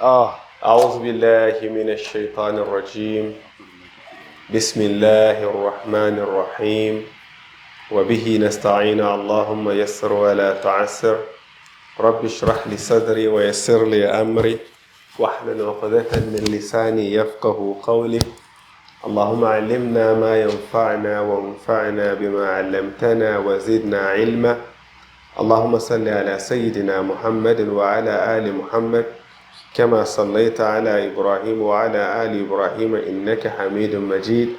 أعوذ بالله من الشيطان الرجيم بسم الله الرحمن الرحيم وبه نستعين اللهم يسر ولا تعسر رب اشرح لي صدري ويسر لي أمري واحلل عقدة من لساني يفقه قولي اللهم علمنا ما ينفعنا وانفعنا بما علمتنا وزدنا علما اللهم صل على سيدنا محمد وعلى آل محمد كما صليت على إبراهيم وعلى آل إبراهيم إنك حميد مجيد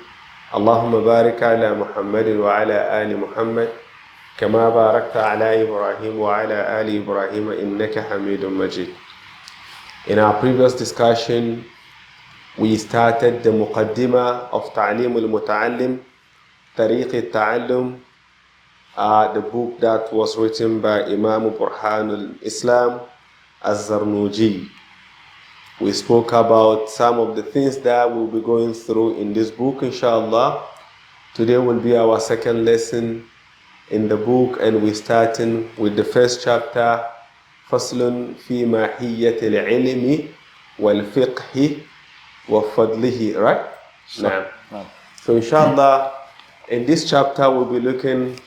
اللهم بارك على محمد وعلى آل محمد كما باركت على إبراهيم وعلى آل إبراهيم إنك حميد مجيد. In our previous discussion, we started the muqaddimah of Ta'lim al-Muta'allim, Tariq al-Ta'allum, the book that was written by Imam Burhan al-Islam al-Zarnuji. We spoke about some of the things that we'll be going through in this book, inshallah. Today will be our second lesson in the book, and we're starting with the first chapter, فصل في ماهية العلم والفقه وفضله, right? No. So inshallah, in this chapter we'll be looking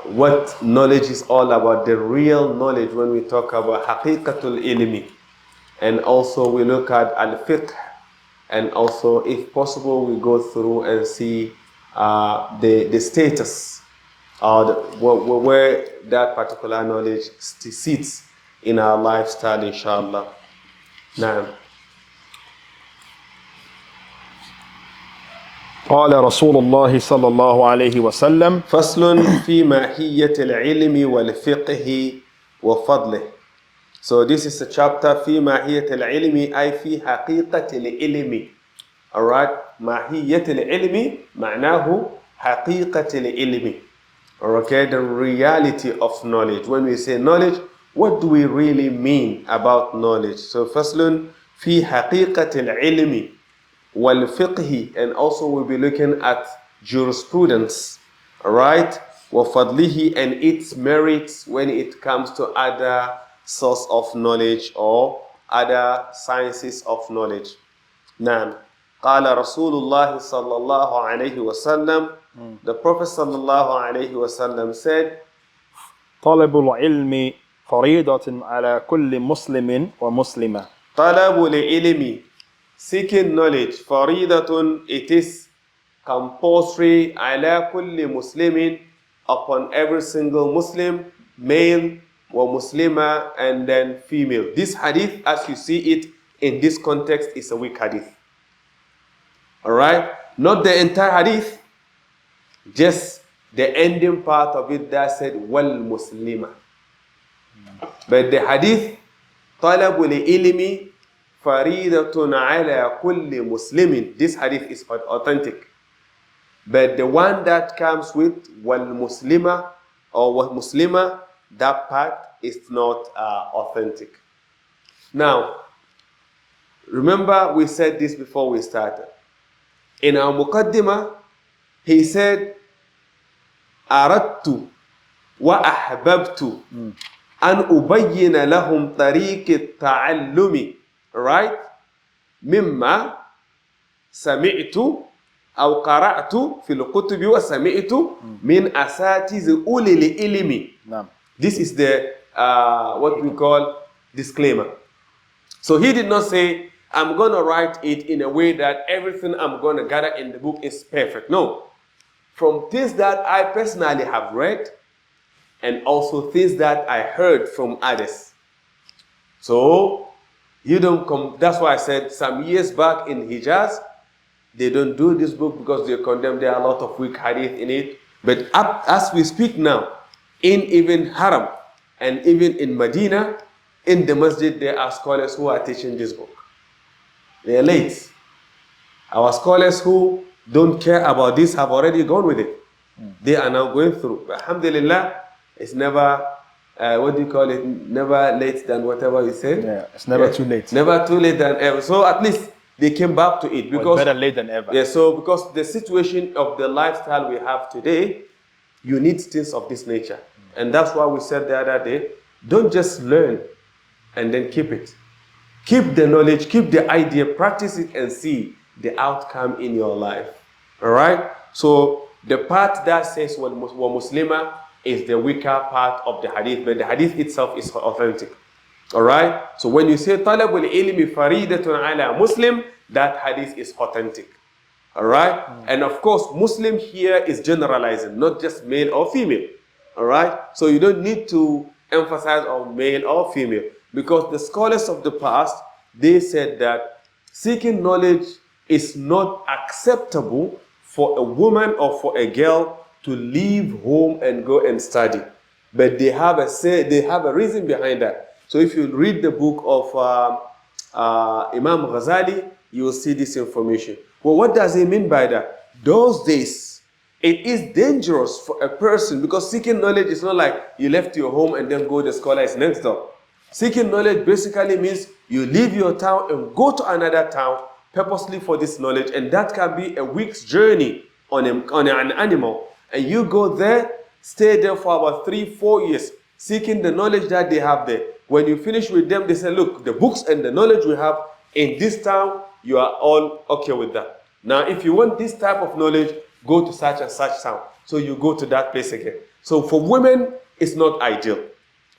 what knowledge is all about, the real knowledge when we talk about haqiqatul ilmi, and also we look at al-fiqh, and also if possible we go through and see the status or where that particular knowledge sits in our lifestyle, inshallah. Now, قال رسول الله صلى الله عليه وسلم فصل في ماهية العلم والفقه وفضله. So this is a chapter في ماهية العلم أي في حقيقة العلم. Alright, ماهية العلم معناه حقيقة العلم. Okay, the reality of knowledge. When we say knowledge, what do we really mean about knowledge? So فصل في حقيقة العلم والفقه, and also we'll be looking at jurisprudence, right? وفضله, and its merits when it comes to other source of knowledge or other sciences of knowledge. Now, قال رسول الله صلى الله عليه وسلم, the Prophet صلى الله عليه وسلم said, طلب العلم فريضة على كل مسلم ومسلمة. طلب العلم, seeking knowledge, faridatun, it is compulsory, ala kulli muslimin, upon every single Muslim, male wa muslima, and then female. This hadith, as you see it in this context, is a weak hadith. Alright? Not the entire hadith, just the ending part of it that said, wal muslima. But the hadith, talabul ilmi, faridatun ala kulli muslimin. This hadith is authentic. But the one that comes with wal muslima or wal muslima, that part is not authentic. Now, remember we said this before we started. In our muqaddimah, he said, aradtu wa ahbabtu an ubayyina lahum tariq at-ta'allumi. Right? مما سمعت أو قرأت في الكتب وسمعت من أساتذة أولي العلم. This is the what we call disclaimer. So he did not say, I'm going to write it in a way that everything I'm going to gather in the book is perfect. No. From things that I personally have read, and also things that I heard from others. So you don't come. That's why I said some years back in Hijaz, they don't do this book because they condemn. There are a lot of weak hadith in it. But as we speak now, in even Haram and even in Medina, in the masjid, there are scholars who are teaching this book. They are late. Our scholars who don't care about this have already gone with it. They are now going through. But alhamdulillah, it's never, what do you call it? Never late than whatever you say. Yeah, it's never too late. Never too late than ever. So at least they came back to it. Because better late than ever. Yeah, so because the situation of the lifestyle we have today, you need things of this nature. And that's why we said the other day, Don't just learn and then keep it. Keep the knowledge, keep the idea, practice it and see the outcome in your life. All right? So the part that says wa muslima is the weaker part of the hadith, but the hadith itself is authentic. All right? So when you say talabul ilmi faridatun ala muslim, that hadith is authentic. All right? And of course, Muslim here is generalizing, not just male or female. All right? So you don't need to emphasize on male or female, because the scholars of the past, they said that seeking knowledge is not acceptable for a woman or for a girl to leave home and go and study. But they have a reason behind that. So if you read the book of Imam Ghazali, you will see this information. Well, what does he mean by that? Those days, it is dangerous for a person, because seeking knowledge is not like you left your home and then go, the scholar is next door. Seeking knowledge basically means you leave your town and go to another town purposely for this knowledge, and that can be a week's journey on an animal. And you go there, stay there for about 3-4 years, seeking the knowledge that they have there. When you finish with them, they say, look, the books and the knowledge we have in this town, you are all okay with that. Now, if you want this type of knowledge, go to such and such town. So you go to that place again. So for women, it's not ideal.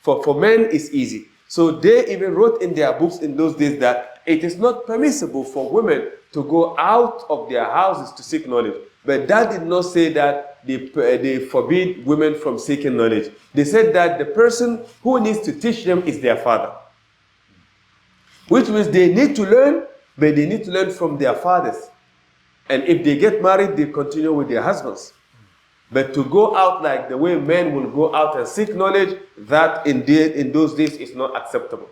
For men, it's easy. So they even wrote in their books in those days that it is not permissible for women to go out of their houses to seek knowledge. But that did not say that they forbid women from seeking knowledge. They said that the person who needs to teach them is their father. Which means they need to learn, but they need to learn from their fathers. And if they get married, they continue with their husbands. But to go out like the way men will go out and seek knowledge, that indeed in those days is not acceptable.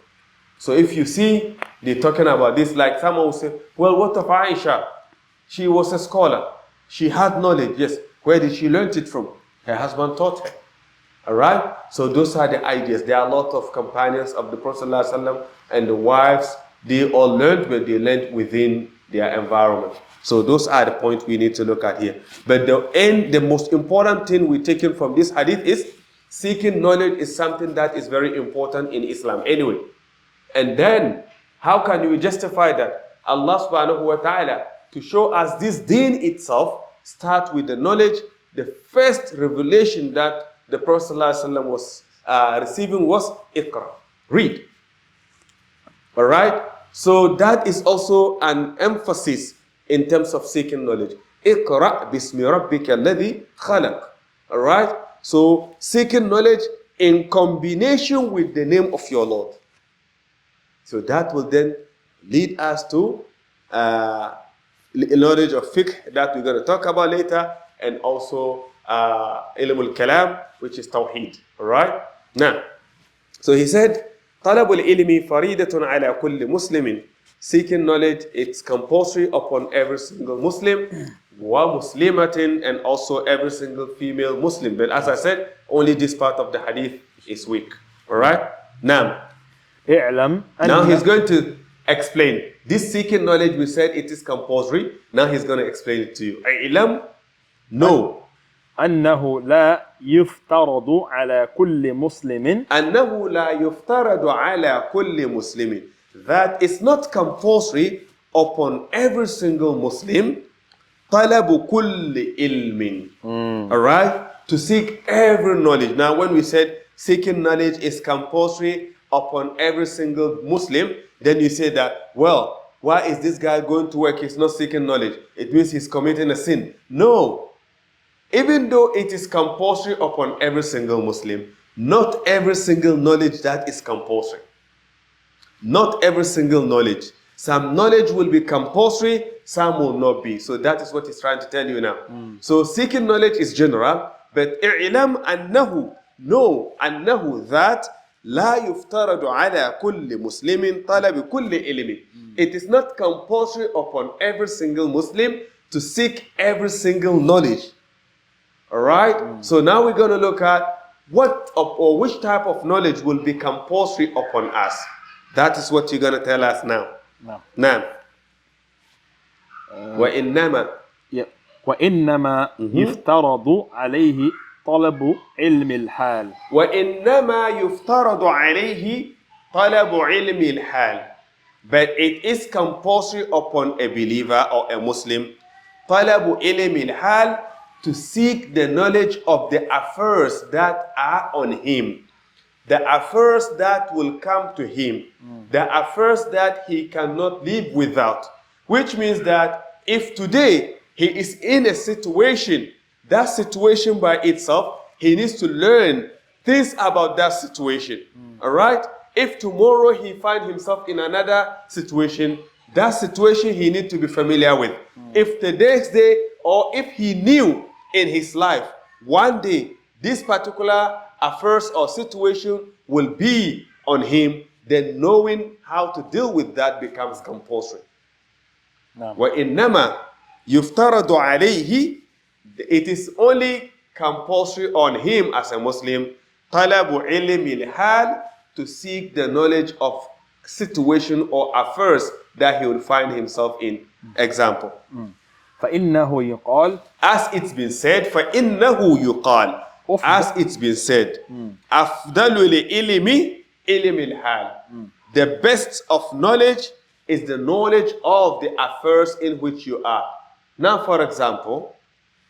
So if you see, they're talking about this, like someone will say, well, what of Aisha? She was a scholar. She had knowledge, yes. Where did she learn it from? Her husband taught her. All right? So those are the ideas. There are a lot of companions of the Prophet ﷺ and the wives. They all learned, but they learned within their environment. So those are the points we need to look at here. But the most important thing we taken from this hadith is seeking knowledge is something that is very important in Islam anyway. And then, how can we justify that? Allah subhanahu wa ta'ala, to show us this deen itself, start with the knowledge. The first revelation that the Prophet ﷺ was receiving was Iqra, read. All right? So that is also an emphasis in terms of seeking knowledge. Iqra bismi rabbika alladhi khalaq. All right? So seeking knowledge in combination with the name of your Lord. So that will then lead us to knowledge of fiqh that we're going to talk about later, and also ilm al-kalam, which is tawheed. All right? Now, so he said, طلب العلم فريدة على كل مسلم. Seeking knowledge, it's compulsory upon every single Muslim, wa muslimatin, and also every single female Muslim. But as I said, only this part of the hadith is weak. All right? Now he's going to explain. This seeking knowledge, we said it is compulsory. Now he's going to explain it to you. I'lam, no. أنه لا يفترض على كل مسلم أنه لا يفترض على كل مسلم. That is not compulsory upon every single Muslim. طلب كل علم. All right? To seek every knowledge. Now when we said seeking knowledge is compulsory upon every single Muslim, then you say that, well, why is this guy going to work? He's not seeking knowledge. It means he's committing a sin. No. Even though it is compulsory upon every single Muslim, not every single knowledge that is compulsory. Not every single knowledge. Some knowledge will be compulsory, some will not be. So that is what he's trying to tell you now. So seeking knowledge is general, but i'lam annahu, know annahu, that لا يفترض على كل مسلم طلب كل علم. It is not compulsory upon every single Muslim to seek every single knowledge. All right? So now we're going to look at which type of knowledge will be compulsory upon us. That is what you're going to tell us now. Now. وإنما وإنما يفترض عليه طلب علم الحال. وإنما يفترض عليه طلب علم الحال. But it is compulsory upon a believer or a Muslim طلب علم الحال, to seek the knowledge of the affairs that are on him, the affairs that will come to him, the affairs that he cannot live without. Which means that if today he is in a situation, that situation by itself, he needs to learn things about that situation. All right? If tomorrow he finds himself in another situation, that situation he needs to be familiar with. If the next day, or if he knew in his life, one day this particular affairs or situation will be on him, then knowing how to deal with that becomes compulsory. وَإِنَّمَا يُفْتَرَضُ عَلَيْهِ, it is only compulsory on him as a Muslim طَلَبُ عِلْمِ الْحَالِ, to seek the knowledge of situation or affairs that he will find himself in. Example. فإنه يقال, As it's been said, فَإِنَّهُ يُقال, as it's been said, أَفْضَلُ الْعِلْمِ عِلْمِ الْحَالِ, the best of knowledge is the knowledge of the affairs in which you are. Now, for example,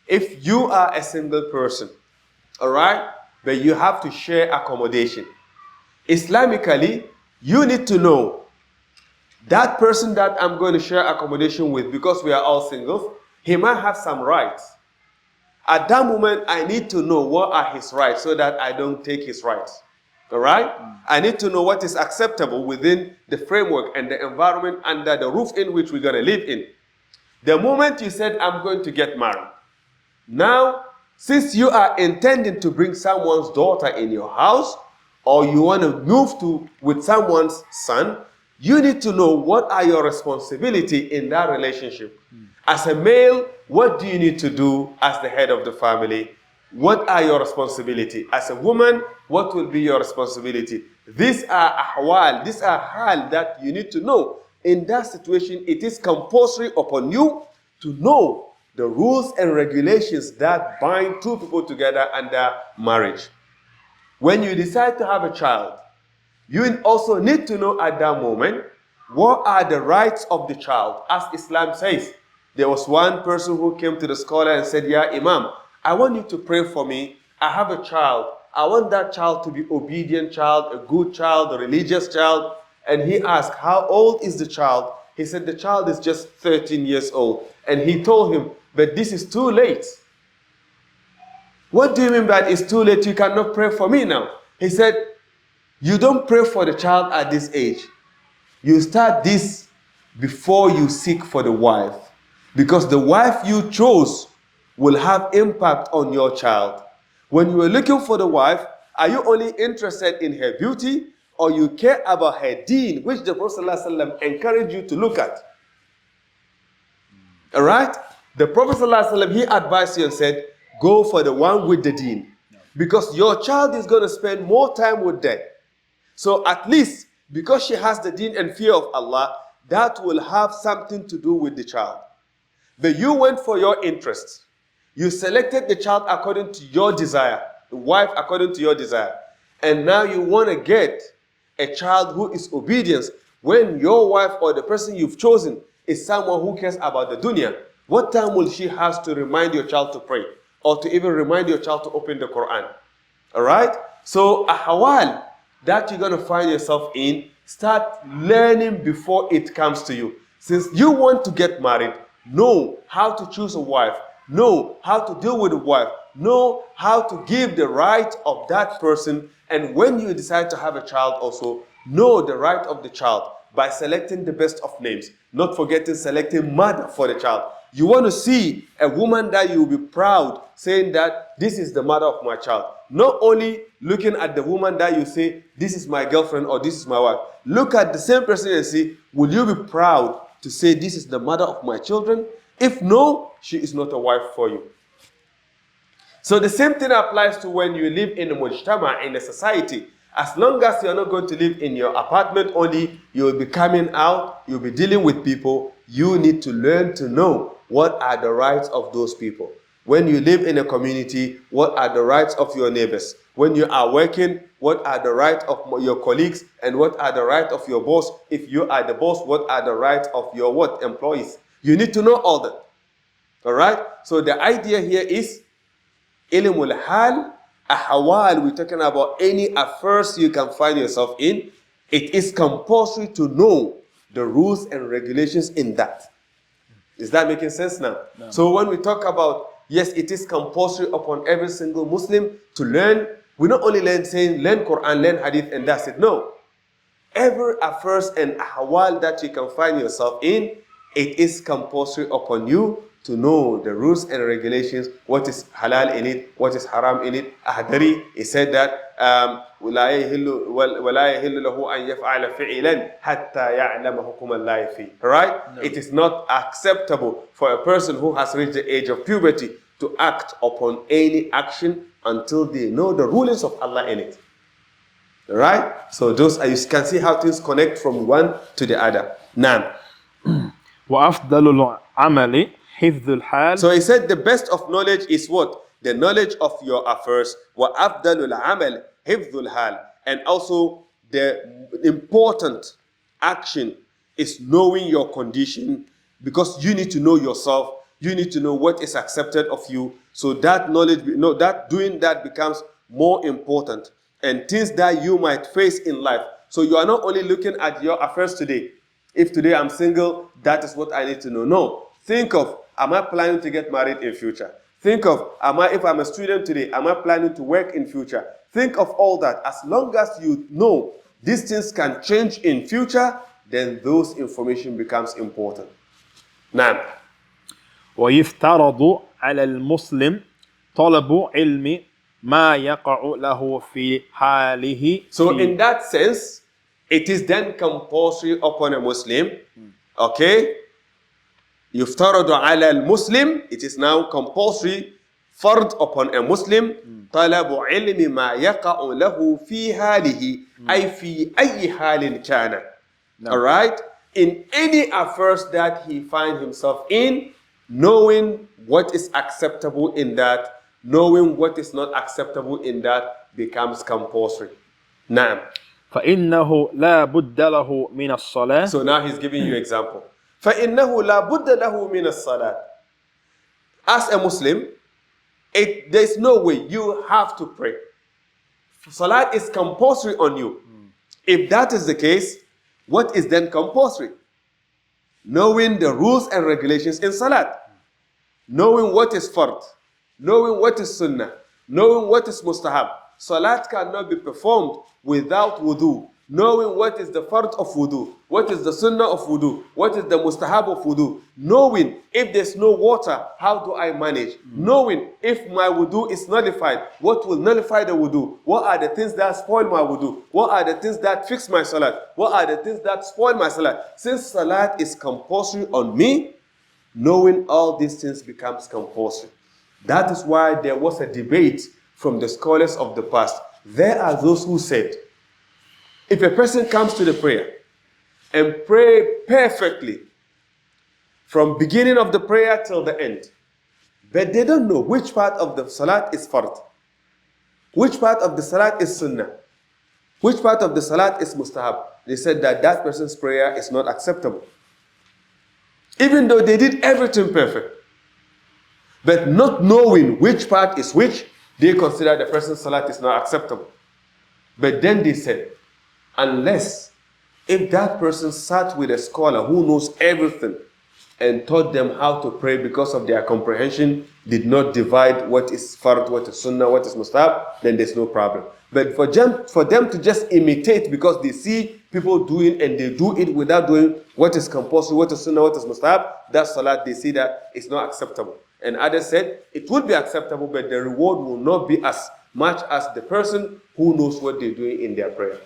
if you are a single person, all right, but you have to share accommodation, Islamically, you need to know that person that I'm going to share accommodation with, because we are all singles, he might have some rights. At that moment, I need to know what are his rights so that I don't take his rights. All right? I need to know what is acceptable within the framework and the environment under the roof in which we're going to live in. The moment you said, I'm going to get married, now, since you are intending to bring someone's daughter in your house, or you want to move with someone's son, you need to know what are your responsibility in that relationship. As a male, what do you need to do as the head of the family? What are your responsibility? As a woman, what will be your responsibility? These are ahwal, these are hal that you need to know. In that situation, it is compulsory upon you to know the rules and regulations that bind two people together under marriage. When you decide to have a child, you also need to know at that moment what are the rights of the child. As Islam says, there was one person who came to the scholar and said, "Ya Imam, I want you to pray for me. I have a child. I want that child to be obedient child, a good child, a religious child." And he asked, "How old is the child?" He said, "The child is just 13 years old." And he told him, "But this is too late." "What do you mean by it's too late? You cannot pray for me now." He said, "You don't pray for the child at this age. You start this before you seek for the wife. Because the wife you chose will have impact on your child. When you are looking for the wife, are you only interested in her beauty, or you care about her deen, which the Prophet ﷺ encouraged you to look at?" All right? The Prophet ﷺ, he advised you and said, go for the one with the deen. Because your child is going to spend more time with them. So at least, because she has the deen and fear of Allah, that will have something to do with the child. But you went for your interest. You selected the child according to your desire, the wife according to your desire. And now you want to get a child who is obedient when your wife or the person you've chosen is someone who cares about the dunya. What time will she have to remind your child to pray, or to even remind your child to open the Quran? All right? So a hawal that you're going to find yourself in, start learning before it comes to you. Since you want to get married, know how to choose a wife, know how to deal with a wife, know how to give the right of that person. And when you decide to have a child also, know the right of the child by selecting the best of names, not forgetting selecting mother for the child. You want to see a woman that you will be proud saying that this is the mother of my child. Not only looking at the woman that you say, this is my girlfriend or this is my wife. Look at the same person and see, will you be proud to say this is the mother of my children? If no, she is not a wife for you. So the same thing applies to when you live in a mujtama, in a society. As long as you are not going to live in your apartment only, you will be coming out, you'll be dealing with people. You need to learn to know what are the rights of those people. When you live in a community, what are the rights of your neighbors? When you are working, what are the rights of your colleagues and what are the rights of your boss? If you are the boss, what are the rights of your what? Employees. You need to know all that. All right? So the idea here is ilmul hal, ahwal. We're talking about any affairs you can find yourself in. It is compulsory to know the rules and regulations in that. Is that making sense now? No. So when we talk about, yes, it is compulsory upon every single Muslim to learn. We not only learn Quran, learn Hadith, and that's it. No. Every affairs and ahwal that you can find yourself in, it is compulsory upon you to know the rules and regulations, what is halal in it, what is haram in it. Ahdari, he said that, وَلَا يَهِلُّ لَهُ أَن يَفْعَلَ فِعِلًا حَتَّى يَعْلَمَ حُكُمَ اللَّهِ فِيهِ. Right? No. It is not acceptable for a person who has reached the age of puberty to act upon any action until they know the rulings of Allah in it. Right? So those are, you can see how things connect from one to the other. Now, وأفضل العمل حفظ الحال. so he said the best of knowledge is what? The knowledge of your affairs. وَأَفْضَلُ الْعَمَلِ حِفْظُ الْحَالِ. And also the important action is knowing your condition, because you need to know yourself. You need to know what is accepted of you. So that knowledge, that doing that becomes more important. And things that you might face in life. So you are not only looking at your affairs today. If today I'm single, that is what I need to know. No. Think of, am I planning to get married in future? Think of, if I'm a student today, am I planning to work in future? Think of all that. As long as you know these things can change in future, then those information becomes important. Now, ويفترض على المسلم طلب علم ما يقع له في حاله. so in that sense, it is then compulsory upon a Muslim, okay? يفترض على المسلم, it is now compulsory, فرض upon a Muslim, طلب علم ما يقع له في حاله, أي في أي حال كان. All right? In any affairs that he finds himself in, knowing what is acceptable in that, knowing what is not acceptable in that becomes compulsory. Now, فإنه لا بد له من الصلاة. so now he's giving you example. فإنه لا بد له من الصلاة. As a Muslim, there's no way you have to pray. Salat is compulsory on you. If that is the case, what is then compulsory? Knowing the rules and regulations in Salat. Knowing what is fard. Knowing what is sunnah. Knowing what is mustahab. Salat cannot be performed without wudu. Knowing what is the fard of wudu, what is the sunnah of wudu, what is the mustahab of wudu. Knowing if there's no water, how do I manage? Knowing if my wudu is nullified, what will nullify the wudu? What are the things that spoil my wudu? What are the things that fix my salat? What are the things that spoil my salat? Since salat is compulsory on me, knowing all these things becomes compulsory. That is why there was a debate from the scholars of the past. There are those who said, if a person comes to the prayer and pray perfectly from beginning of the prayer till the end, but they don't know which part of the salat is fard, which part of the salat is sunnah, which part of the salat is mustahab, they said that that person's prayer is not acceptable. Even though they did everything perfect, but not knowing which part is which, they consider the person's salat is not acceptable. But then they said, unless if that person sat with a scholar who knows everything and taught them how to pray because of their comprehension, did not divide what is fard, what is sunnah, what is mustahab, then there's no problem. But for them to just imitate because they see people doing and they do it without doing what is compulsory, what is sunnah, what is mustahab, that salat, they see that it's not acceptable. And others said it would be acceptable, but the reward will not be as much as the person who knows what they're doing in their prayer.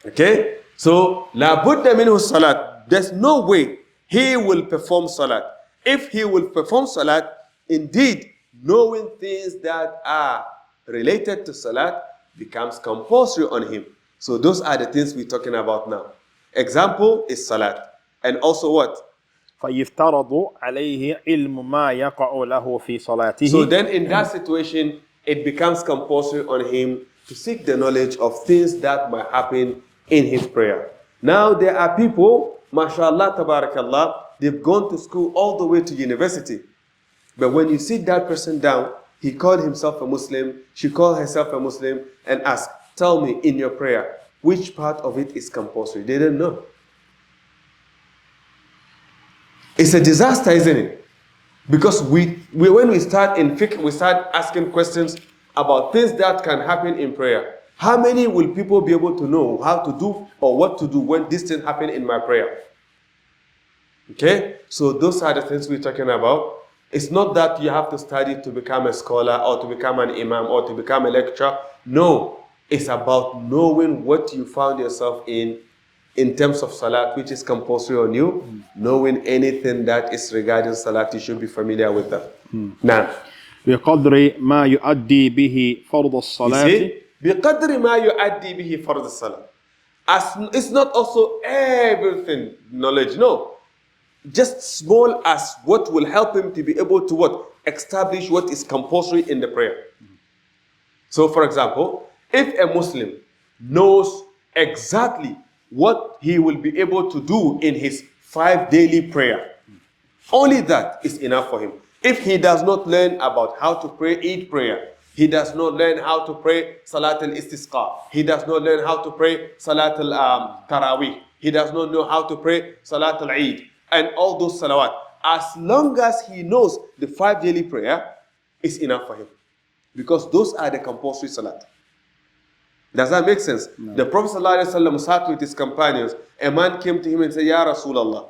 Okay? So, la budda minhu salat. There's no way he will perform salat. If he will perform salat, indeed, knowing things that are related to salat becomes compulsory on him. So those are the things we're talking about now. Example is salat. And also what? فيفترض عليه علم ما يقع له في صلاته. So then in that situation, it becomes compulsory on him to seek the knowledge of things that might happen in his prayer. Now there are people, mashallah, tabarakallah, they've gone to school all the way to university. But when you sit that person down, he called himself a Muslim, she called herself a Muslim, and ask, tell me in your prayer, which part of it is compulsory? They don't know. It's a disaster, isn't it? Because when we start in fiqh, we start asking questions about things that can happen in prayer. How many will people be able to know how to do or what to do when this thing happen in my prayer? Okay? So those are the things we're talking about. It's not that you have to study to become a scholar or to become an imam or to become a lecturer. No. It's about knowing what you found yourself in terms of salat, which is compulsory on you. Knowing anything that is regarding salat, you should be familiar with that. Now, بقدر ما يؤدي به فرض you الصلاة. see, بقدر ما يؤدي به فرض الصلاة. As it's not also everything knowledge, no. Just small as what will help him to be able to what? Establish what is compulsory in the prayer. So for example, if a Muslim knows exactly what he will be able to do in his 5 daily prayer, only that is enough for him. If he does not learn about how to pray Eid prayer, he does not learn how to pray Salat al-Istisqa, he does not learn how to pray Salat al-Tarawih, he does not know how to pray Salat al-Eid, and all those salawat, as long as he knows the 5 daily prayer, is enough for him. Because those are the compulsory salat. Does that make sense? No. The Prophet ﷺ sat with his companions. A man came to him and said, Ya Rasulallah,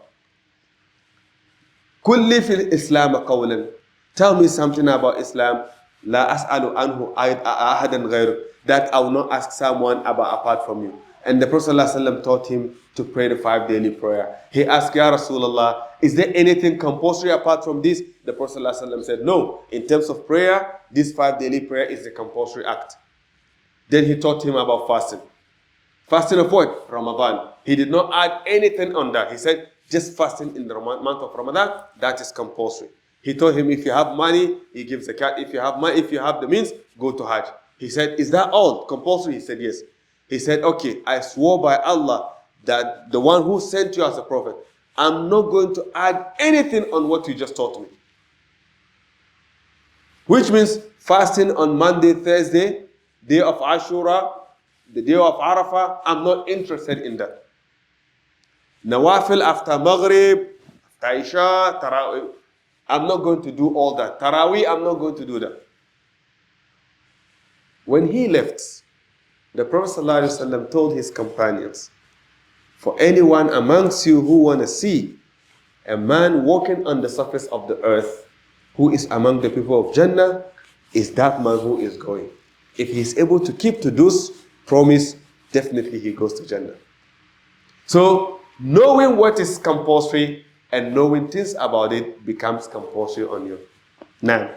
kulli fil Islam qawlan. Tell me something about Islam. La as'alu anhu ahadan ghayru. That I will not ask someone about apart from you. And the Prophet ﷺ taught him to pray the 5 daily prayer. He asked, Ya Rasulallah, is there anything compulsory apart from this? The Prophet ﷺ said, no. In terms of prayer, this 5 daily prayer is a compulsory act. Then he taught him about fasting. Fasting of what? Ramadan. He did not add anything on that. He said, just fasting in the month of Ramadan, that is compulsory. He told him, if you have money, he gives zakat. If you have money, if you have the means, go to Hajj. He said, is that all compulsory? He said, yes. He said, okay, I swore by Allah that the one who sent you as a prophet, I'm not going to add anything on what you just taught me. Which means fasting on Monday, Thursday, day of Ashura, the day of Arafah, I'm not interested in that. Nawafil after Maghrib, after Isha, Tarawih, I'm not going to do all that. Tarawih, I'm not going to do that. When he left, the Prophet ﷺ told his companions, for anyone amongst you who want to see a man walking on the surface of the earth who is among the people of Jannah, is that man who is going. If he's able to keep to those promise, definitely he goes to Jannah. So knowing what is compulsory and knowing things about it becomes compulsory on you. Now,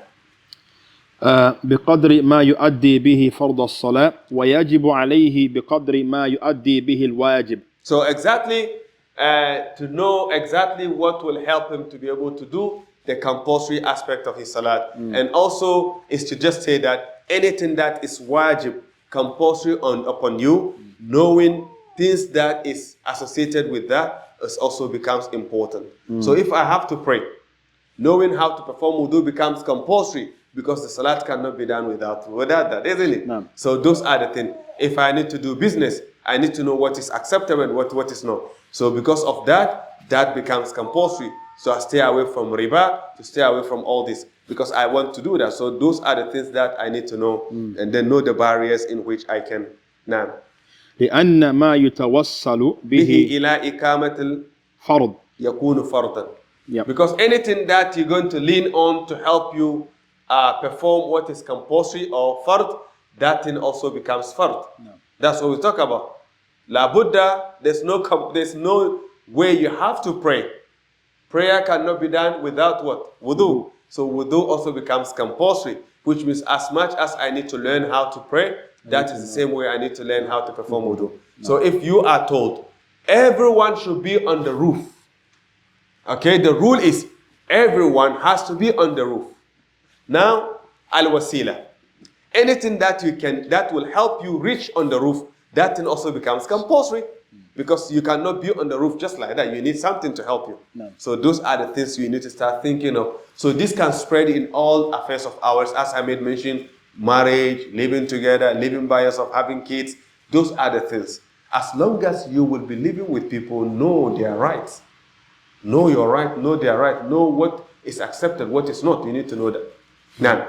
بقدر ما يؤدي به فرض الصلاة ويجب عليه بقدر ما يؤدي به الواجب. So exactly to know exactly what will help him to be able to do the compulsory aspect of his salat. And also is to just say that anything that is wajib, compulsory upon you, knowing things that is associated with that also becomes important. So if I have to pray, knowing how to perform wudu becomes compulsory because the salat cannot be done without that, isn't it? No. So those are the things. If I need to do business, I need to know what is acceptable and what is not. So because of that, that becomes compulsory. So I stay away from riba, to stay away from all this, because I want to do that. So those are the things that I need to know, and then know the barriers in which I can. Now, لأن ما يتوصل به به إلى إقامة فرض. يكون فرضا. Yep. Because anything that you're going to lean on to help you perform what is compulsory or fard, that thing also becomes fard. No. That's what we talk about. La Buddha, there's no way you have to pray. Prayer cannot be done without what? Wudu. So wudu also becomes compulsory, which means as much as I need to learn how to pray, that is the same way I need to learn how to perform wudu. So if you are told, everyone should be on the roof, Okay, the rule is everyone has to be on the roof. Now, al-wasila. Anything that that will help you reach on the roof, that thing also becomes compulsory. Because you cannot be on the roof just like that. You need something to help you. No. So those are the things you need to start thinking of. So this can spread in all affairs of ours, as I made mention, marriage, living together, living by yourself, having kids. Those are the things. As long as you will be living with people, know their rights. Know your right, know their right, know what is accepted, what is not. You need to know that. Now,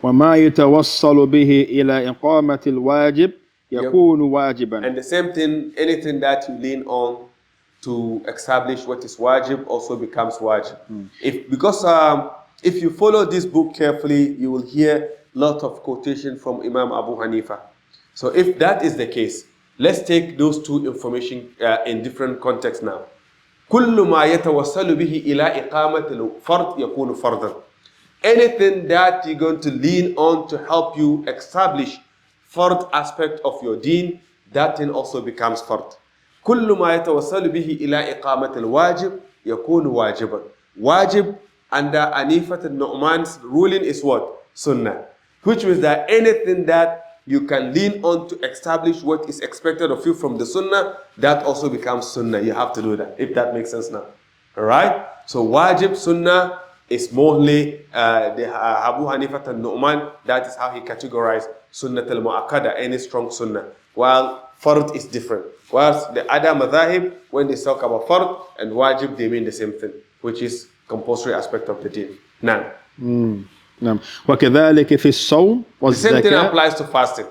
وما يتوصل به إلى إقامة الواجب يكون واجبا. and the same thing, anything that you lean on to establish what is wajib also becomes wajib. If you follow this book carefully, you will hear a lot of quotation from Imam Abu Hanifa. So if that is the case, let's take those two information in different contexts now. كل ما يتوصل به إلى إقامة الفرض يكون فرضا. Anything that you're going to lean on to help you establish fard aspect of your deen, that thing also becomes fard. كل ما يتوصل به إلى إقامة الواجب يكون واجبا. Wajib under Anifat al-Nu'man's ruling is what? Sunnah. Which means that anything that you can lean on to establish what is expected of you from the Sunnah, that also becomes Sunnah. You have to do that, if that makes sense now. Alright? So wajib, Sunnah is mostly the Abu Hanifa al-Nu'man. That is how he categorized Sunnat al-Mu'akkada, any strong Sunnah. While Fard is different. Whilst the other madhahib, when they talk about Fard and Wajib, they mean the same thing, which is compulsory aspect of the deen. Now, نعم. وكذلك في الصوم the same thing والزكاة. applies to fasting.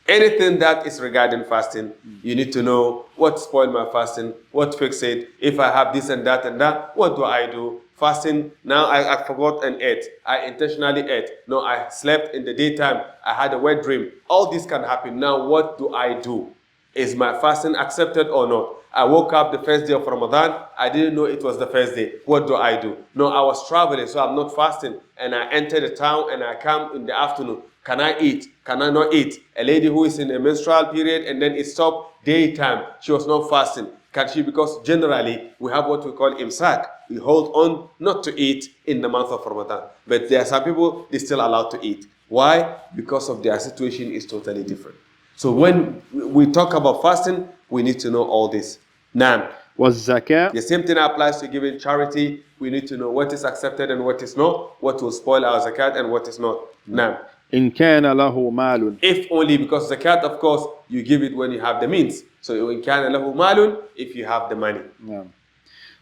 Anything that is regarding fasting, you need to know what spoiled my fasting, what fix it. If I have this and that, what do I do? Fasting, now I forgot and ate. I intentionally ate. No, I slept in the daytime. I had a wet dream. All this can happen. Now, what do I do? Is my fasting accepted or not? I woke up the first day of Ramadan. I didn't know it was the first day. What do I do? No, I was traveling, so I'm not fasting. And I enter the town and I come in the afternoon. Can I eat? Can I not eat? A lady who is in a menstrual period and then it stopped daytime. She was not fasting. Can she? Because generally we have what we call imsak. We hold on not to eat in the month of Ramadan. But there are some people, they're still allowed to eat. Why? Because of their situation is totally different. So when we talk about fasting, we need to know all this. Now, والزكاة. the same thing applies to giving charity. We need to know what is accepted and what is not, what will spoil our zakat and what is not. Now, إن كان له مال. if only, because zakat, of course, you give it when you have the means. So in كان له مال, if you have the money. نعم.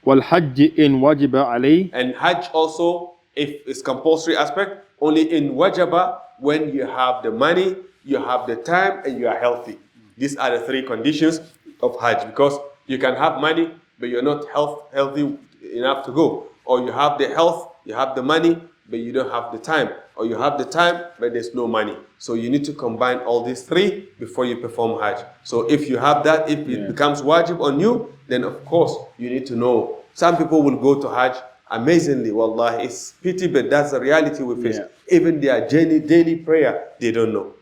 والحج إن وجب عليه. And Hajj also, if it's compulsory aspect, only in wajaba, when you have the money, you have the time, and you are healthy. These are the three conditions of Hajj, because you can have money, but you're not healthy enough to go. Or you have the health, you have the money, but you don't have the time. Or you have the time, but there's no money. So you need to combine all these three before you perform Hajj. So if you have that, if it becomes wajib on you, then of course you need to know. Some people will go to Hajj, amazingly, wallahi, it's pity, but that's the reality we face. Even their daily prayer, they don't know.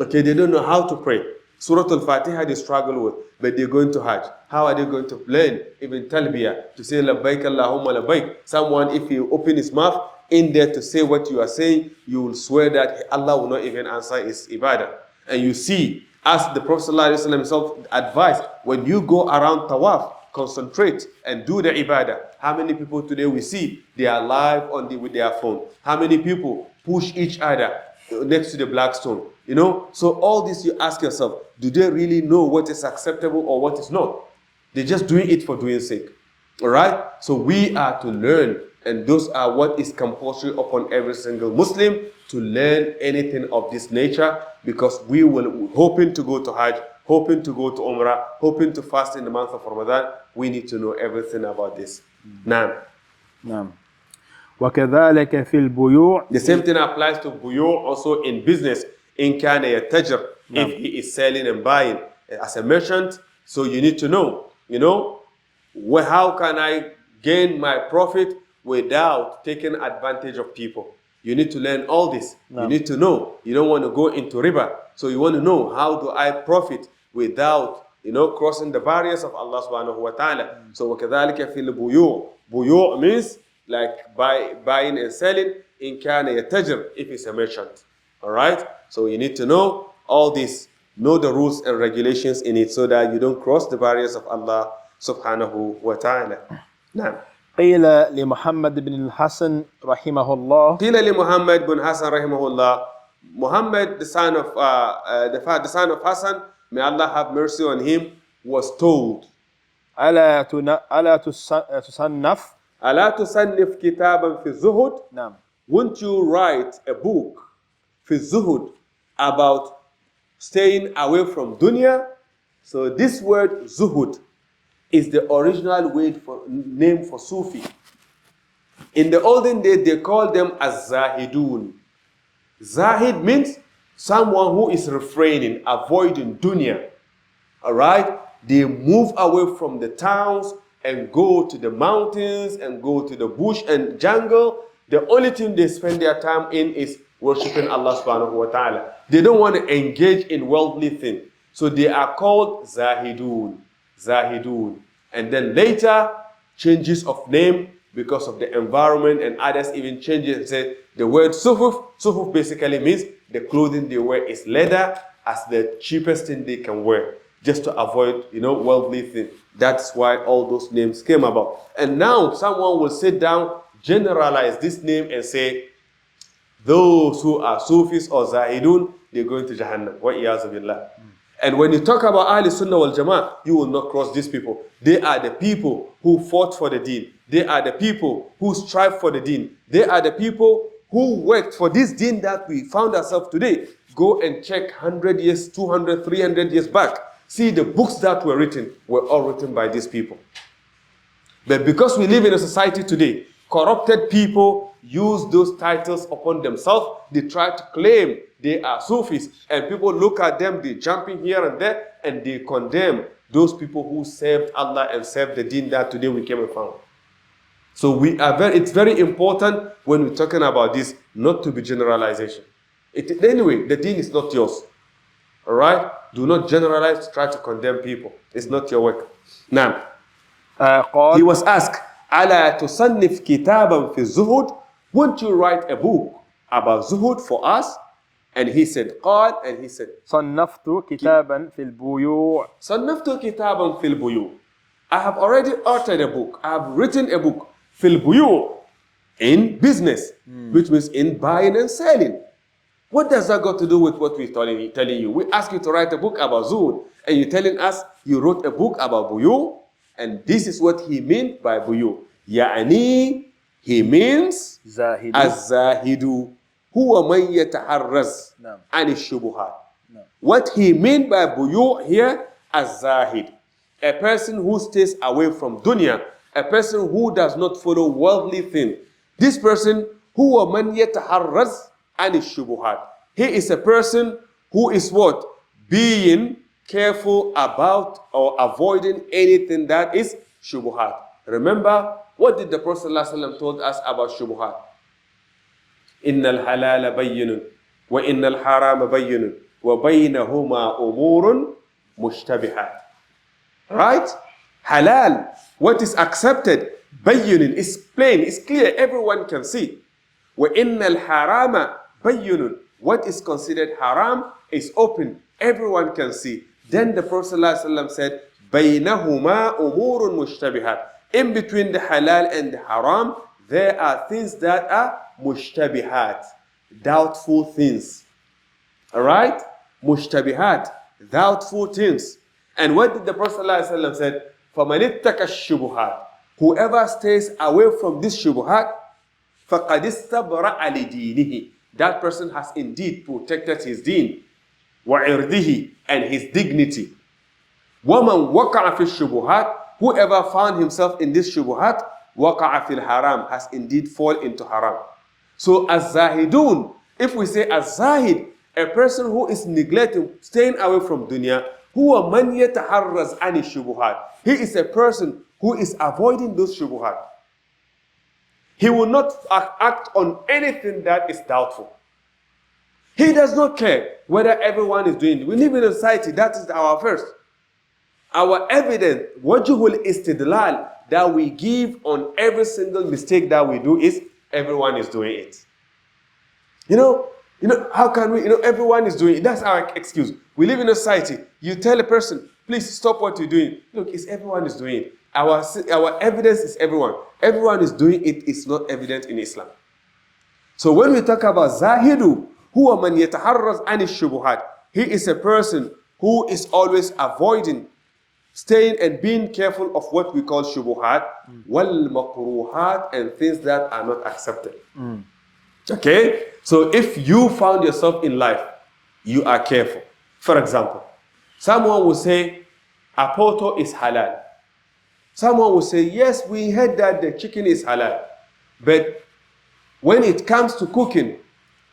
Okay, they don't know how to pray. Surah Al-Fatiha they struggle with, but they're going to Hajj. How are they going to learn even Talbiyah, to say Labbaik Allahumma Labbaik? Someone, if you open his mouth in there to say what you are saying, you will swear that Allah will not even answer his ibadah. And you see, as the Prophet ﷺ himself advised, when you go around Tawaf, concentrate and do the ibadah. How many people today we see, they are live with their phone? How many people push each other next to the black stone? You know, so all this you ask yourself, do they really know what is acceptable or what is not? They're just doing it for doing sake. All right? So we are to learn, and those are what is compulsory upon every single Muslim, to learn anything of this nature, because we will hoping to go to Hajj, hoping to go to Umrah, hoping to fast in the month of Ramadan. We need to know everything about this. Now, وكذلك في البيوع. the same thing applies to buyu' also in business. In kana yatajr, if he is selling and buying as a merchant, so you need to know, how can I gain my profit without taking advantage of people? You need to learn all this. You need to know. You don't want to go into riba, so you want to know, how do I profit without crossing the barriers of Allah subhanahu wa ta'ala. So وَكَذَلِكَ فِي الْبُيُوعِ. Buyu' means like buying and selling. In kana yatajir, if it's a merchant. Alright? So you need to know all this. Know the rules and regulations in it so that you don't cross the barriers of Allah subhanahu wa ta'ala. Now, قيل لمحمد بن الحسن رحمه الله قيل لمحمد بن حسن رحمه الله. Muhammad, the son of Hassan, may Allah have mercy on him, was told, ألا تصنف ألا تصنف كتابا في الزهد. نعم Won't you write a book في الزهد about staying away from dunya? So this word zuhud is the original name for Sufi. In the olden days, they called them az-zahidun. Zahid means someone who is refraining, avoiding dunya. Alright? They move away from the towns and go to the mountains and go to the bush and jungle. The only thing they spend their time in is worshiping Allah subhanahu wa ta'ala. They don't want to engage in worldly things. So they are called Zahidun. Zahidun. And then later, changes of name because of the environment, and others even changes and say the word sufuf. Sufuf basically means the clothing they wear is leather as the cheapest thing they can wear, just to avoid, worldly things. That's why all those names came about. And now someone will sit down, generalize this name and say, those who are Sufis or Zahidun, they're going to Jahannam. Wa iyazu billah. And when you talk about Ahl Sunnah wal Jama'ah, you will not cross these people. They are the people who fought for the deen. They are the people who strive for the deen. They are the people who worked for this deen that we found ourselves today. Go and check 100 years, 200, 300 years back. See, the books that were all written by these people. But because we live in a society today, corrupted people use those titles upon themselves. They try to claim they are Sufis, and people look at them, they jumping here and there, and they condemn those people who served Allah and served the deen that today we came and found. So it's very important when we're talking about this, not to be generalization. Anyway, the deen is not yours. All right? Do not generalize, try to condemn people. It's not your work. Now, he was asked, أَلَا تُصَنِّفْ كِتَابًا فِي الزُّهُدِ. Won't you write a book about zuhud for us? And he said, صنفت كتابا في البيوع. صنفت كتابا في البيوع. I have already authored a book. I have written a book, في البيوع, in business, which means in buying and selling. What does that got to do with what we're telling you? We ask you to write a book about zuhud, and you're telling us you wrote a book about buyu, and this is what he meant by buyu. يعني, he means زاهد. الزاهد هو من يتحرز عن الشبهات. What he meant by buyu here, az-zahid, a person who stays away from dunya, a person who does not follow worldly things. This person, huwa man yataharraz an shubuhat. He is a person who is what? Being careful about or avoiding anything that is shubuhat. Remember, what did the Prophet ﷺ told us about shubuhat? إن الحلال بين وإن الحرام بين وبينهما أمور مشتبهات. Right? Halal, what is accepted, بين, is plain, is clear, everyone can see. وإن الحرام بين, what is considered haram is open, everyone can see. Then the Prophet ﷺ said, بينهما أمور مشتبهات. In between the halal and the haram, there are things that are mushtabihat, doubtful things. Alright? Mushtabihat, doubtful things. And what did the Prophet ﷺ said? فَمَنِ اتَّقَ الشُّبُهَاتِ. Whoever stays away from this shubuhat, فَقَدْ اسْتَبْرَأَ لِدِينِهِ. That person has indeed protected his deen. وَعِرْضِهِ, and his dignity. وَمَنْ وَقَعَ فِي الشُّبُهَاتِ. Whoever found himself in this shubuhat, وَقَعَ فِي الْحَرَامِ, has indeed fallen into haram. So az-zahidun, if we say az-zahid, a person who is neglecting, staying away from dunya, huwa man yataharraz ani shubuhat. He is a person who is avoiding those shubuhat. He will not act on anything that is doubtful. He does not care whether everyone is doing it. We live in a society, that is our first. Our evidence, wajhul istidlal, that we give on every single mistake that we do is everyone is doing it. How can we, everyone is doing it. That's our excuse. We live in a society. You tell a person, please stop what you're doing. Look, it's everyone is doing it. Our evidence is everyone. Everyone is doing it. It's not evident in Islam. So when we talk about zahidu, huwa man yataharraz ani shubuhat, he is a person who is always avoiding, staying and being careful of what we call shubuhat, wal makruhat, and things that are not accepted. Okay? So if you found yourself in life, you are careful. For example, someone will say, a poto is halal. Someone will say, yes, we heard that the chicken is halal. But when it comes to cooking,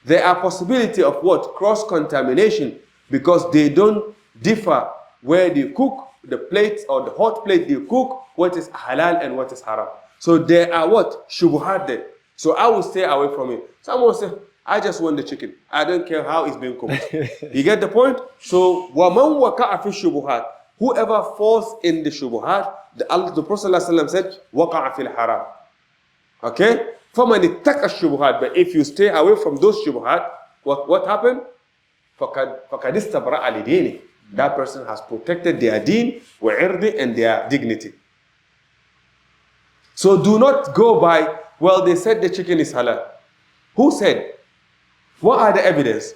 there are possibility of what? Cross-contamination, because they don't differ where they cook, the plate or the hot plate they cook, what is halal and what is haram. So there are what? Shubuhat there. So I will stay away from it. Someone will say, I just want the chicken. I don't care how it's being cooked. You get the point? So, وَمَنْ وَقَعَ فِي الشُّبُهَاتِ, whoever falls in the shubuhat, the Prophet ﷺ said, وَقَعَ فِي الْحَرَامِ. Okay? فَمَنِ اتَّقَى الشُّبُهَاتِ, but if you stay away from those shubuhat, what happened? فَقَدْ اسْتَبْرَأَ لِدِينِهِ, that person has protected their deen, وَعِرْضِ, and their dignity. So do not go by, well, they said the chicken is halal. Who said? What are the evidence?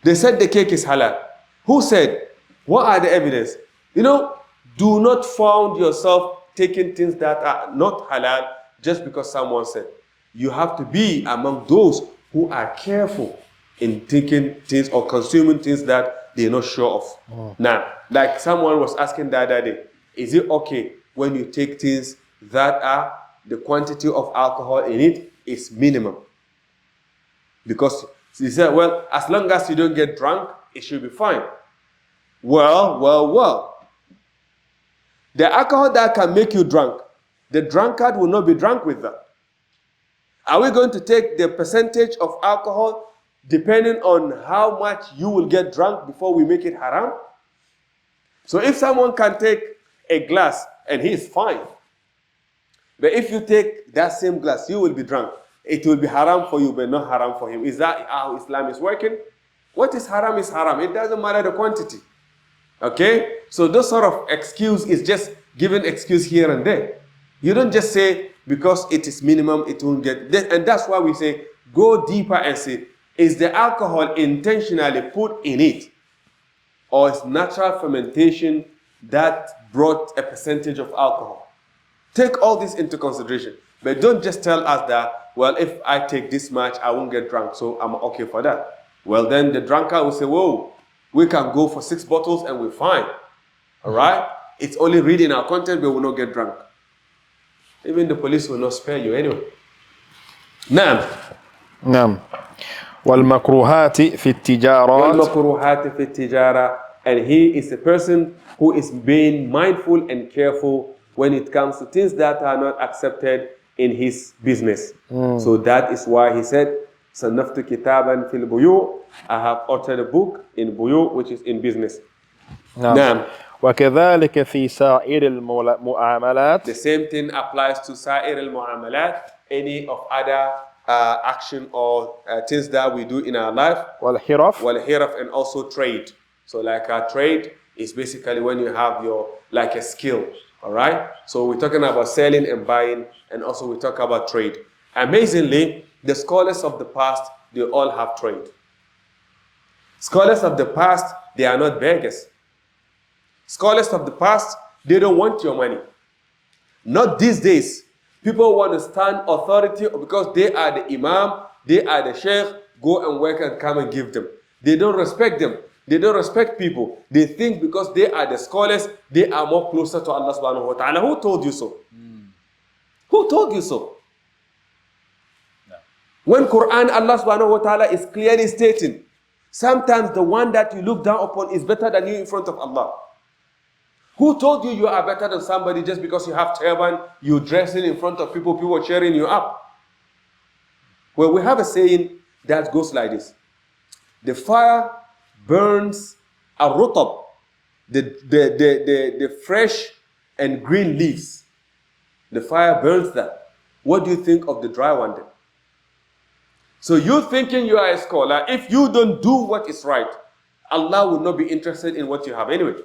They said the cake is halal. Who said? What are the evidence? Do not found yourself taking things that are not halal just because someone said. You have to be among those who are careful in taking things or consuming things that they're not sure of. Now, like someone was asking the other day, is it okay when you take things that are the quantity of alcohol in it is minimum? Because he said, well, as long as you don't get drunk, it should be fine. Well. The alcohol that can make you drunk, the drunkard will not be drunk with that. Are we going to take the percentage of alcohol depending on how much you will get drunk before we make it haram? So if someone can take a glass and he is fine, but if you take that same glass, you will be drunk. It will be haram for you, but not haram for him. Is that how Islam is working? What is haram is haram. It doesn't matter the quantity. Okay? So this sort of excuse is just giving excuse here and there. You don't just say, because it is minimum, it won't get... And that's why we say, go deeper and say, is the alcohol intentionally put in it? Or is natural fermentation that brought a percentage of alcohol? Take all this into consideration. But don't just tell us that, well, if I take this much, I won't get drunk, so I'm okay for that. Well, then the drunkard will say, whoa, we can go for 6 bottles and we're fine. All right? It's only reading our content, but we'll not get drunk. Even the police will not spare you anyway. نعم. والمكروهات في التجارات. والمكروهات في التجارة. And he is a person who is being mindful and careful when it comes to things that are not accepted in his business. So that is why he said, صنفت كتابا في البيوع. I have authored a book in buyu, which is in business. نعم. وكذلك في سائر المعاملات. The same thing applies to سائر المعاملات, any of other action or things that we do in our life. والحرف, and also trade. So like our trade is basically when you have like a skill. All right? So we're talking about selling and buying, and also we talk about trade. Amazingly, the scholars of the past, they all have trade. Scholars of the past, they are not beggars. Scholars of the past, they don't want your money. Not these days. People want to stand authority because they are the imam, they are the sheikh, go and work and come and give them. They don't respect them. They don't respect people. They think because they are the scholars, they are more closer to Allah subhanahu wa ta'ala. Who told you so? Who told you so? No. When Quran, Allah subhanahu wa ta'ala is clearly stating, sometimes the one that you look down upon is better than you in front of Allah. Who told you you are better than somebody just because you have turban, you dressing in front of people, people cheering you up? Well, we have a saying that goes like this. The fire burns a rutab. the fresh and green leaves, the fire burns that. What do you think of the dry one then? So you thinking you are a scholar, if you don't do what is right, Allah will not be interested in what you have anyway.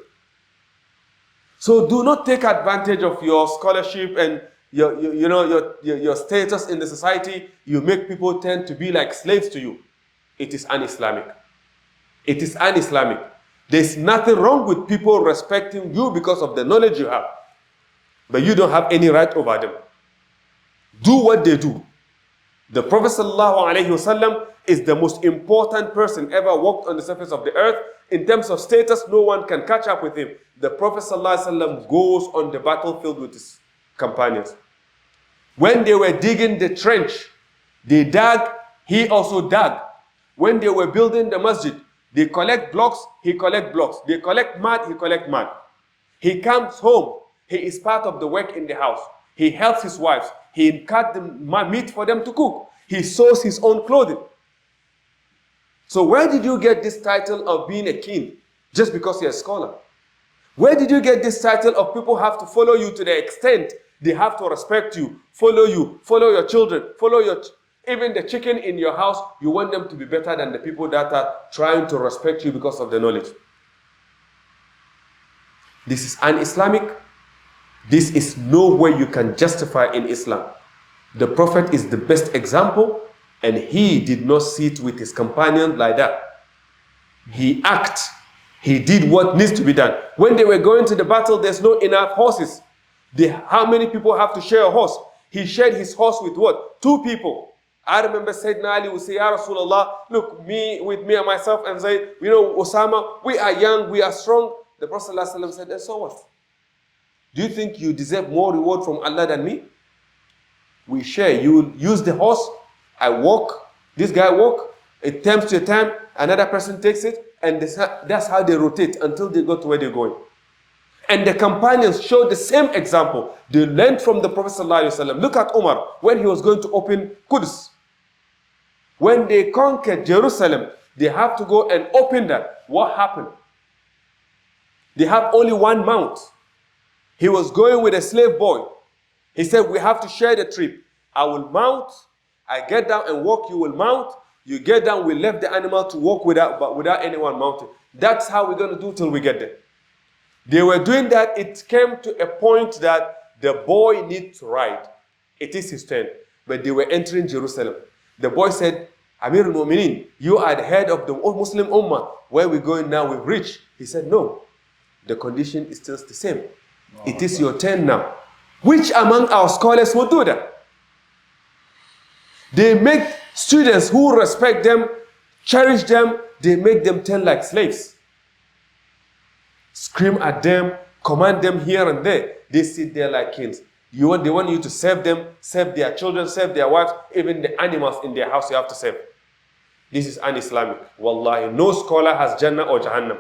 So do not take advantage of your scholarship and your status in the society. You make people tend to be like slaves to you. It is un-Islamic. It is un-Islamic. There's nothing wrong with people respecting you because of the knowledge you have. But you don't have any right over them. Do what they do. The Prophet ﷺ is the most important person ever walked on the surface of the earth. In terms of status, no one can catch up with him. The Prophet ﷺ goes on the battlefield with his companions. When they were digging the trench, they dug, he also dug. When they were building the masjid, they collect blocks, he collect blocks. They collect mud, he collect mud. He comes home, he is part of the work in the house. He helps his wives. He cut the meat for them to cook. He sews his own clothing. So where did you get this title of being a king? Just because you're a scholar. Where did you get this title of people have to follow you to the extent they have to respect you, follow your children, even the chicken in your house, you want them to be better than the people that are trying to respect you because of the knowledge. This is un-Islamic. This is no way you can justify in Islam. The Prophet is the best example, and he did not sit with his companion like that. He acted. He did what needs to be done. When they were going to the battle, there's no enough horses. How many people have to share a horse? He shared his horse with what? 2 people. I remember Sayyidina Ali would say, Ya Rasulullah, look, with me and myself and Zayd, Osama, we are young, we are strong. The Prophet ﷺ said, and so what? Do you think you deserve more reward from Allah than me? We share. You use the horse, I walk, this guy walk, it comes to a time, another person takes it, and that's how they rotate until they go to where they're going. And the companions showed the same example. They learned from the Prophet ﷺ. Look at Umar, when he was going to open Qudus. When they conquered Jerusalem, they have to go and open that. What happened? They have only one mount. He was going with a slave boy. He said, we have to share the trip. I will mount, I get down and walk, you will mount. You get down, we left the animal to walk without anyone mounting. That's how we're going to do till we get there. They were doing that. It came to a point that the boy needs to ride. It is his turn. But they were entering Jerusalem. The boy said, Amir al-Mu'minin, you are the head of the Muslim Ummah. Where we're going now, we've reached. He said, no, the condition is still the same. It is your turn now. Which among our scholars will do that? They make students who respect them, cherish them, they make them turn like slaves. Scream at them, command them here and there. They sit there like kings. They want you to serve them, serve their children, serve their wives, even the animals in their house you have to serve. This is un-Islamic. Wallahi, no scholar has Jannah or Jahannam.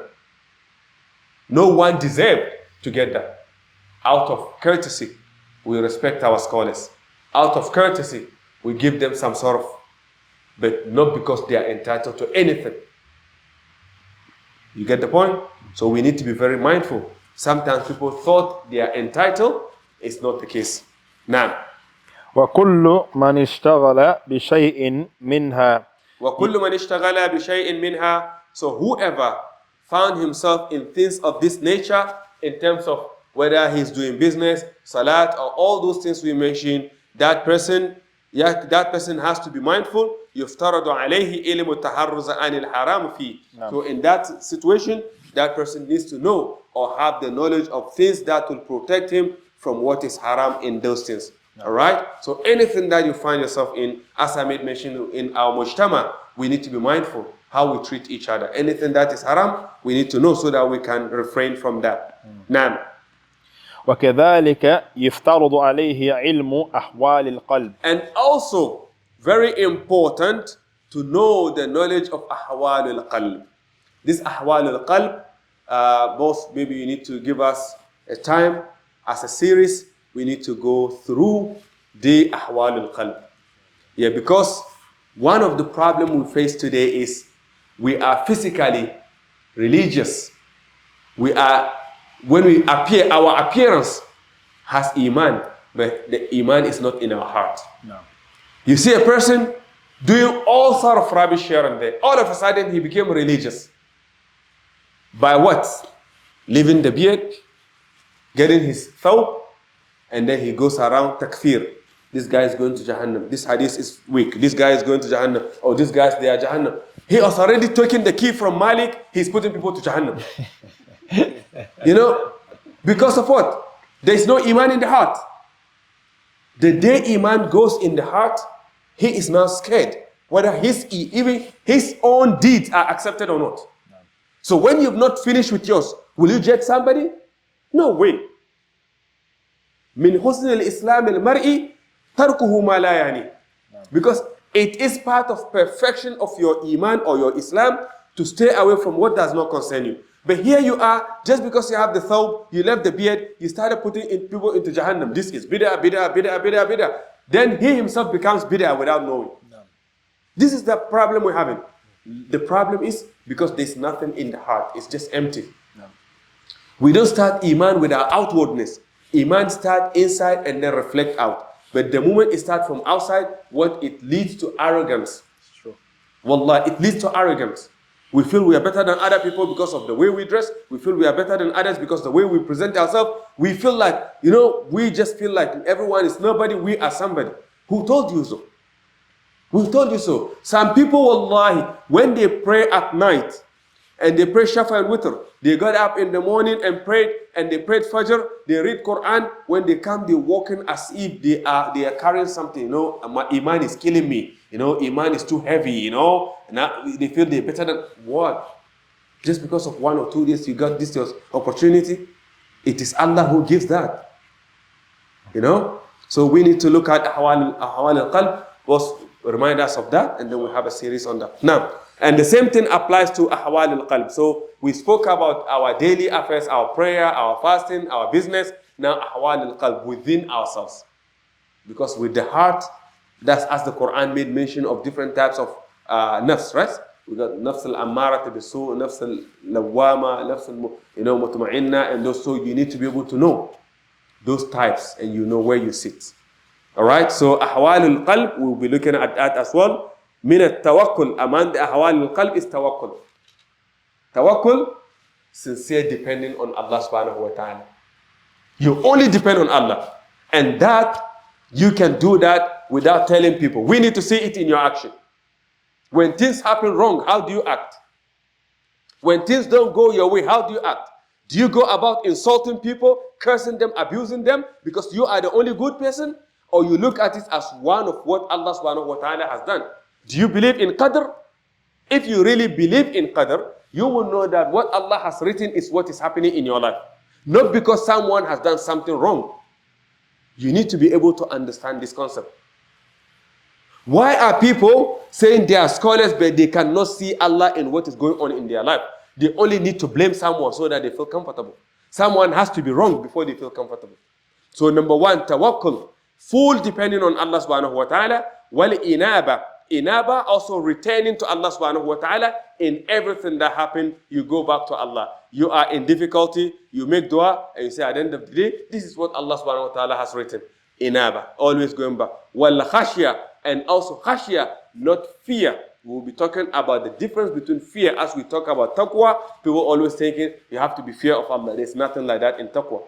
No one deserved to get that. Out of courtesy, we respect our scholars. Out of courtesy, we give them some sort of, but not because they are entitled to anything. You get the point? So we need to be very mindful. Sometimes people thought they are entitled. It's not the case. Now. وكل من اشتغل بشيء منها. وكل من اشتغل بشيء منها. So whoever found himself in things of this nature, in terms of whether he's doing business, salat, or all those things we mentioned, that person has to be mindful. يفترض عليه علم التحرز عن الحرام فيه. So in that situation, that person needs to know or have the knowledge of things that will protect him from what is haram in those things. All right? So anything that you find yourself in, as I made mention in our mujtama, we need to be mindful how we treat each other. Anything that is haram, we need to know so that we can refrain from that. Now. وكذلك يفترض عليه علم أحوال القلب. And also, very important to know the knowledge of ahwal al-qalb. This ahwal al-qalb, both maybe you need to give us a time as a series. We need to go through the ahwal al-qalb. Yeah, because one of the problems we face today is we are physically religious, We are, when we appear, our appearance has iman, but the iman is not in our heart. No. You see a person doing all sort of rubbish here and there. All of a sudden, he became religious. By what? Leaving the beard, getting his thawb, and then he goes around takfir. This guy is going to Jahannam. This hadith is weak. This guy is going to Jahannam. Oh, these guys, they are Jahannam. He has already taken the key from Malik. He's putting people to Jahannam. You know, because of what? There is no iman in the heart. The day iman goes in the heart, he is now scared whether even his own deeds are accepted or not. No. So when you've not finished with yours, will you judge somebody? No way. Min husn al-Islam al-mar'i tarkuhu ma la yani. Because it is part of perfection of your iman or your Islam to stay away from what does not concern you. But here you are, just because you have the thawb, you left the beard, you started putting people into Jahannam. This is bid'ah, bid'ah, bid'ah, bid'ah, bid'ah. Then he himself becomes bid'ah without knowing. No. This is the problem we're having. The problem is because there's nothing in the heart. It's just empty. No. We don't start iman with our outwardness. Iman starts inside and then reflect out. But the moment it starts from outside, what it leads to arrogance. It's true. Wallah, it leads to arrogance. We feel we are better than other people because of the way we dress. We feel we are better than others because of the way we present ourselves. We feel like, we just feel like everyone is nobody, we are somebody. Who told you so? Who told you so? Some people, wallahi, when they pray at night, and they pray Shafa and Witr, they got up in the morning and prayed Fajr, they read Quran. When they come, they walking as if they are carrying something. My iman is killing me. Iman is too heavy. Now they feel they're better than what? Just because of 1 or 2 days you got this opportunity. It is Allah who gives that. So we need to look at ahwal al-qalb. Was remind us of that, and then we'll have a series on that. Now, and the same thing applies to ahwal al-qalb. So we spoke about our daily affairs, our prayer, our fasting, our business. Now ahwal al-qalb, within ourselves. Because with the heart, that's as the Quran made mention of different types of nafs, right? We got nafs al-ammara bisu, nafs al-lawwama, nafs al-mutma'inna, and those. So you need to be able to know those types, and you know where you sit. All right, so ahwal al-qalb, we'll be looking at that as well. Min al-tawakkul, among the ahwal al-qalb is tawakkul. Tawakkul, sincere depending on Allah subhanahu wa ta'ala. You only depend on Allah. And that, you can do that without telling people. We need to see it in your action. When things happen wrong, how do you act? When things don't go your way, how do you act? Do you go about insulting people, cursing them, abusing them because you are the only good person? Or you look at it as one of what Allah subhanahu wa ta'ala has done? Do you believe in qadr? If you really believe in qadr, you will know that what Allah has written is what is happening in your life. Not because someone has done something wrong. You need to be able to understand this concept. Why are people saying they are scholars but they cannot see Allah in what is going on in their life? They only need to blame someone so that they feel comfortable. Someone has to be wrong before they feel comfortable. So number one, tawakkul, full depending on Allah subhanahu wa ta'ala. Wal inaba, inaba also returning to Allah subhanahu wa ta'ala. In everything that happened, you go back to Allah. You are in difficulty, you make dua, and you say at the end of the day, this is what Allah subhanahu wa ta'ala has written. Inaba, always going back. Wal khashya, and also khashya, not fear. We will be talking about the difference between fear as we talk about taqwa. People always thinking you have to be fear of Allah. There's nothing like that in taqwa.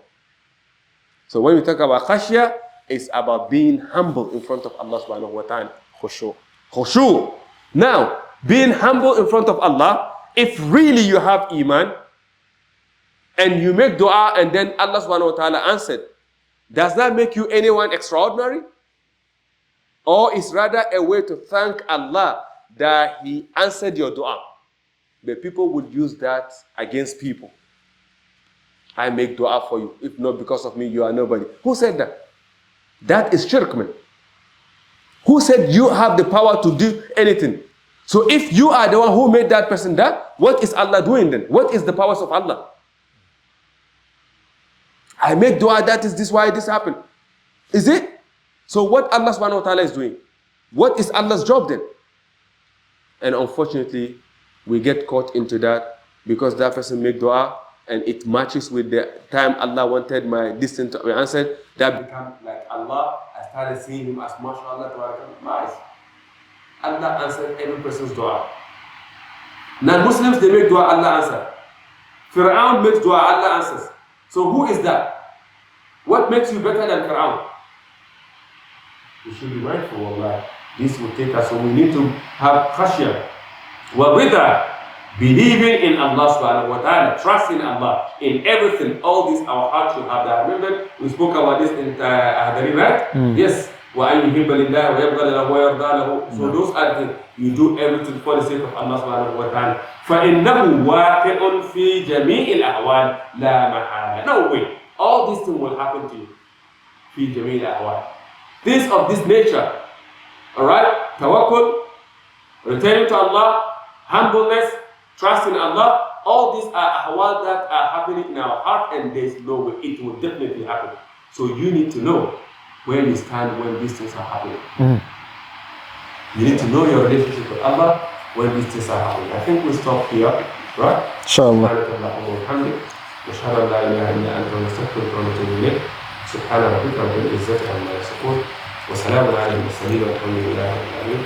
So when we talk about khashya, it's about being humble in front of Allah subhanahu wa ta'ala. Khushu. Khushu. Now, being humble in front of Allah, if really you have iman, and you make dua and then Allah subhanahu wa ta'ala answered, does that make you anyone extraordinary? Or is rather a way to thank Allah that He answered your dua? But people would use that against people. I make dua for you. If not because of me, you are nobody. Who said that? That is shirk, man. Who said you have the power to do anything? So if you are the one who made that person that, what is Allah doing then? What is the powers of Allah? I make dua, that is this why this happened. Is it? So what Allah subhanahu wa ta'ala is doing? What is Allah's job then? And unfortunately, we get caught into that because that person make dua and it matches with the time Allah wanted my distance to be answered, that becomes like Allah. I started seeing him as mashallah, nice. Allah answered every person's dua. Non-Muslims, they make dua, Allah answers. Fir'aun makes dua, Allah answers. So who is that? What makes you better than Fir'aun? We should be mindful of that. This will take us, so we need to have khashya. Wa believing in Allah subhanahu wa ta'ala, trusting Allah in everything. All this, our heart should have that. Remember, we spoke about this in Ahdari, right? Yes. وَأَنْ يُحِبَّ لِلَّهِ وَيَبْغَى لَهُ وَيَرْضَى لَهُ. So those are the things. You do everything for the sake of Allah subhanahu wa ta'ala. فَإِنَّهُ وَاقِعٌ فِي جَمِيعِ الْأَحْوَالِ لَا مَحَالَ. No way. All these things will happen to you. فِي جَمِيعِ الْأَحْوَالِ. Things of this nature. Alright? Tawakkul, returning to Allah, humbleness, trust in Allah. All these are ahwal that are happening in our heart, and there is no way it will definitely happen. So you need to know where you stand when these things are happening. You need to know your relationship with Allah when these things are happening. I think we stop here, right? Inshallah. نشهد أن لا إله إلا أنت ونستغفرك ونتوب إليك. سبحان ربك رب العزة عما يصفون وسلام على المرسلين والحمد لله رب العالمين.